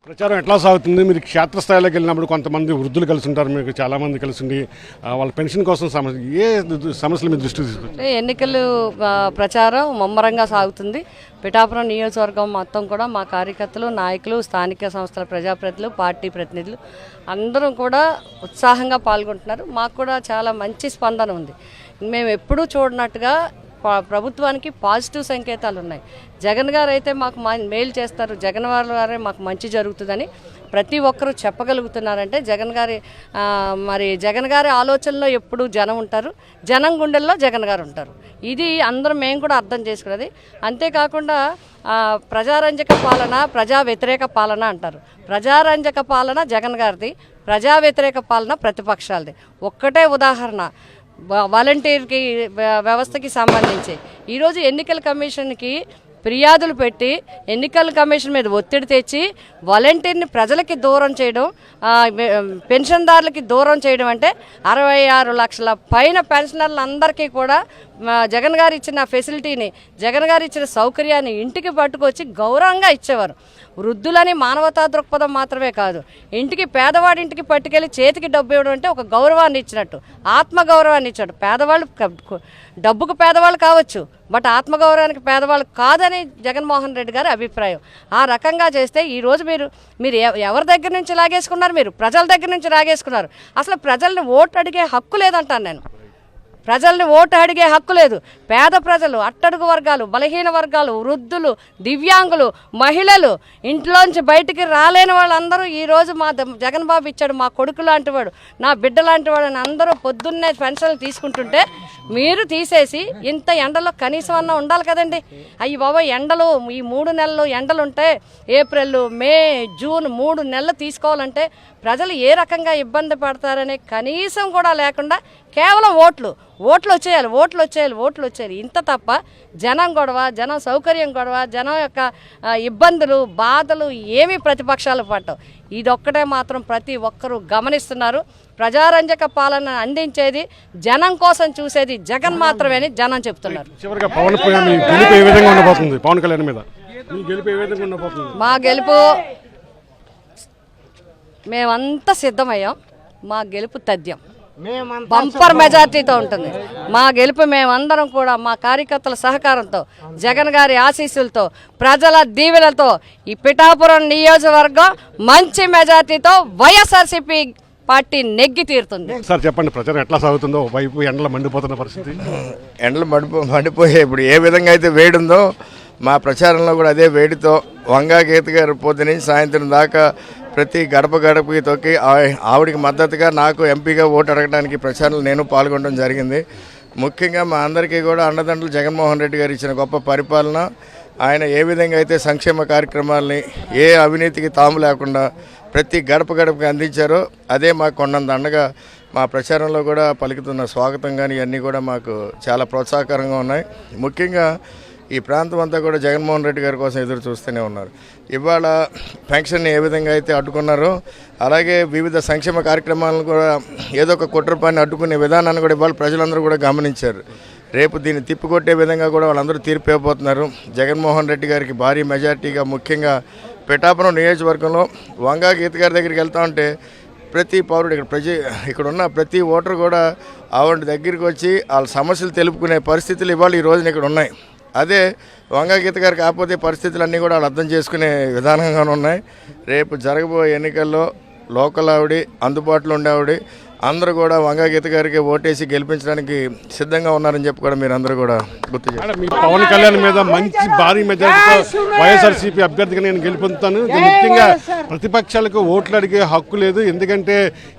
ప్రచారం ఎట్లా సాగుతుంది? మీరు క్షేత్రస్థాయిలోకి వెళ్ళినప్పుడు కొంతమంది వృద్ధులు కలిసి ఉంటారు, మీకు చాలామంది కలిసి ఉండి వాళ్ళ పెన్షన్ కోసం ఏ సమస్యలు మీ దృష్టికి తీసుకొచ్చారు? ఎన్నికలు ప్రచారం ముమ్మరంగా సాగుతుంది. పిఠాపురం నియోజకవర్గం మొత్తం కూడా మా కార్యకర్తలు, నాయకులు, స్థానిక సంస్థల ప్రజాప్రతినిధులు, పార్టీ ప్రతినిధులు అందరం కూడా ఉత్సాహంగా పాల్గొంటున్నారు. మాకు కూడా చాలా మంచి స్పందన ఉంది. మేము ఎప్పుడూ చూడనట్టుగా ప్రభుత్వానికి పాజిటివ్ సంకేతాలు ఉన్నాయి. జగన్ గారు అయితే మాకు మేలు చేస్తారు, జగన్ గారే మాకు మంచి జరుగుతుందని ప్రతి ఒక్కరూ చెప్పగలుగుతున్నారంటే జగన్ గారి ఆలోచనలో ఎప్పుడు జనం ఉంటారు, జనం గుండెల్లో జగన్ గారు ఉంటారు. ఇది అందరం మేము కూడా అర్థం చేసుకున్నది. అంతేకాకుండా ప్రజారంజక పాలన, ప్రజా వ్యతిరేక పాలన అంటారు. ప్రజారంజక పాలన జగన్ గారిది, ప్రజా వ్యతిరేక పాలన ప్రతిపక్షాలది. ఒక్కటే ఉదాహరణ, వాలంటీర్కి వ్యవస్థకి సంబంధించి ఈరోజు ఎన్నికల కమిషన్కి ఫిర్యాదులు పెట్టి ఎన్నికల కమిషన్ మీద ఒత్తిడి తెచ్చి వాలంటీర్ని ప్రజలకి దూరం చేయడం, పెన్షన్దారులకి దూరం చేయడం అంటే 66 లక్షల పైన పెన్షనర్లందరికీ కూడా జగన్ గారు ఇచ్చిన ఫెసిలిటీని, జగన్ గారు ఇచ్చిన సౌకర్యాన్ని ఇంటికి పట్టుకొచ్చి గౌరవంగా ఇచ్చేవారు. వృద్ధులని మానవతా దృక్పథం మాత్రమే కాదు, ఇంటికి పేదవాడింటికి పట్టుకెళ్ళి చేతికి డబ్బు ఇవ్వడం అంటే ఒక గౌరవాన్ని ఇచ్చినట్టు, ఆత్మగౌరవాన్ని ఇచ్చినట్టు. పేదవాళ్ళు డబ్బుకు పేదవాళ్ళు కావచ్చు, బట్ ఆత్మగౌరవానికి పేదవాళ్ళు కాదని జగన్మోహన్ రెడ్డి గారి అభిప్రాయం. ఆ రకంగా చేస్తే ఈరోజు మీరు ఎవరి దగ్గర నుంచి లాగేసుకున్నారు? మీరు ప్రజల దగ్గర నుంచి లాగేసుకున్నారు. అసలు ప్రజల్ని ఓటు అడిగే హక్కు లేదంటాను నేను. ప్రజల్ని ఓటు అడిగే హక్కు లేదు. పేద ప్రజలు, అట్టడుగు వర్గాలు, బలహీన వర్గాలు, వృద్ధులు, దివ్యాంగులు, మహిళలు, ఇంట్లోంచి బయటికి రాలేని వాళ్ళందరూ ఈరోజు మా జగన్ బాబు ఇచ్చాడు, మా కొడుకు లాంటి వాడు, నా బిడ్డ లాంటి వాడు అని అందరూ పొద్దున్నే పెన్షన్లు తీసుకుంటుంటే మీరు తీసేసి ఇంత ఎండలో కనీసం అన్నా ఉండాలి కదండి. అయ్యి బాబా, ఎండలు ఈ 3 నెలలు ఎండలు ఉంటే, ఏప్రిల్, మే, జూన్ 3 నెలలు తీసుకోవాలంటే ప్రజలు ఏ రకంగా ఇబ్బంది పడతారనే కనీసం కూడా లేకుండా కేవలం ఓట్లు వచ్చేయాలి. ఇంత తప్ప జనం గొడవ, జనం సౌకర్యం గొడవ, జనం యొక్క ఇబ్బందులు, బాధలు ఏమీ ప్రతిపక్షాలు పట్టవు. ఇదొక్కటే మాత్రం ప్రతి ఒక్కరూ గమనిస్తున్నారు. ప్రజారంజక పాలన అందించేది, జనం కోసం చూసేది జగన్ మాత్రమే అని జనం చెప్తున్నారు. చివరిగా పవన్ గెలుపు ఏ విధంగా ఉండబోతుంది? పవన్ కళ్యాణ్ మీద గెలుపు ఏ విధంగా ఉండబోతుంది? మా గెలుపు మేమంతా సిద్ధమయ్యాం. మా గెలుపు తథ్యం, బంపర్ మెజార్టీతో ఉంటుంది. మా గెలుపు మేమందరం కూడా మా కార్యకర్తల సహకారంతో, జగన్ గారి ఆశీస్సులతో, ప్రజల దీవెనలతో ఈ పిఠాపురం నియోజకవర్గం మంచి మెజార్టీతో వైఎస్ఆర్సీపీ పార్టీ నెగ్గి తీరుతుంది. సార్ చెప్పండి, ప్రచారం ఎట్లా సాగుతుందో? వైపు ఎండలు మండిపోతున్న పరిస్థితి, ఎండలు మండిపోయే ఇప్పుడు ఏ విధంగా అయితే వేడుందో మా ప్రచారంలో కూడా అదే వేడితో వంగా గీత గారు పొద్దున సాయంత్రం దాకా ప్రతి గడప గడపకి తొక్కి ఆవిడికి మద్దతుగా నాకు ఎంపీగా ఓటు అడగడానికి ప్రచారంలో నేను పాల్గొనడం జరిగింది. ముఖ్యంగా మా అందరికీ కూడా అండదండలు జగన్మోహన్ రెడ్డి గారు ఇచ్చిన గొప్ప పరిపాలన, ఆయన ఏ విధంగా అయితే సంక్షేమ కార్యక్రమాలని ఏ అవినీతికి తాము లేకుండా ప్రతి గడప గడపకి అందించారో అదే మాకు కొండంత అండగా మా ప్రచారంలో కూడా పలుకుతున్న స్వాగతం కానీ ఇవన్నీ కూడా మాకు చాలా ప్రోత్సాహకరంగా ఉన్నాయి. ముఖ్యంగా ఈ ప్రాంతం అంతా కూడా జగన్మోహన్ రెడ్డి గారి కోసం ఎదురు చూస్తూనే ఉన్నారు. ఇవాళ పెన్షన్ని ఏ విధంగా అయితే అడ్డుకున్నారో అలాగే వివిధ సంక్షేమ కార్యక్రమాలను కూడా ఏదో ఒక కుట్రపాన్ని అడ్డుకునే విధానాన్ని కూడా ఇవాళ ప్రజలందరూ కూడా గమనించారు. రేపు దీన్ని తిప్పికొట్టే విధంగా కూడా వాళ్ళందరూ తీర్పు ఇవ్వబోతున్నారు. జగన్మోహన్ రెడ్డి గారికి భారీ మెజార్టీగా, ముఖ్యంగా పిఠాపురం నియోజకవర్గంలో వంగా గీత గారి దగ్గరికి వెళ్తా ఉంటే ప్రతి పౌరుడు ఇక్కడ ఉన్న ప్రతి ఓటరు కూడా ఆవిడ దగ్గరికి వచ్చి వాళ్ళ సమస్యలు తెలుపుకునే పరిస్థితులు ఇవాళ ఈ రోజున ఇక్కడ ఉన్నాయి. అదే వంగా గీత గారు కాకపోతే పరిస్థితులన్నీ కూడా వాళ్ళు అర్థం చేసుకునే విధానంగానే ఉన్నాయి. రేపు జరగబోయే ఎన్నికల్లో లోకల్ ఆవిడ, అందుబాటులో ఉండే ఆవిడ అందరూ కూడా వంగా గీత గారికి ఓటేసి గెలిపించడానికి సిద్ధంగా ఉన్నారని చెప్పి కూడా మీరు అందరూ కూడా గుర్తు చేస్తారు. పవన్ కళ్యాణ్ మీద మంచి భారీ మెజారిటీతో వైఎస్ఆర్సీపీ అభ్యర్థిగా నేను గెలుపొందుతాను. ముఖ్యంగా ప్రతిపక్షాలకు ఓట్లు అడిగే హక్కు లేదు. ఎందుకంటే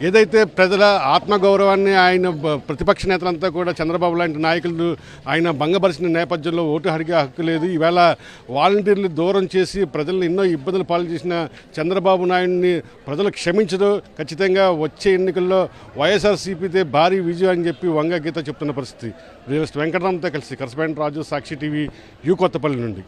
ఏదైతే ప్రజల ఆత్మగౌరవాన్ని ఆయన ప్రతిపక్ష నేతలంతా కూడా చంద్రబాబు లాంటి నాయకులు ఆయన భంగపరిచిన నేపథ్యంలో ఓటు అడిగే హక్కు లేదు. ఈవేళ వాలంటీర్లు దూరం చేసి ప్రజలను ఎన్నో ఇబ్బందులు పాలు చేసిన చంద్రబాబు నాయుడిని ప్రజలు క్షమించదు. ఖచ్చితంగా వచ్చే ఎన్నికల్లో వైఎస్ఆర్సీపీతే భారీ విజయం అని చెప్పి వంగా గీత చెప్తున్న పరిస్థితి. రియలిస్ట్ వెంకటరామ్తో కలిసి కరస్పాండెంట్ రాజు, సాక్షి టీవీ, కొత్తపల్లి నుండి.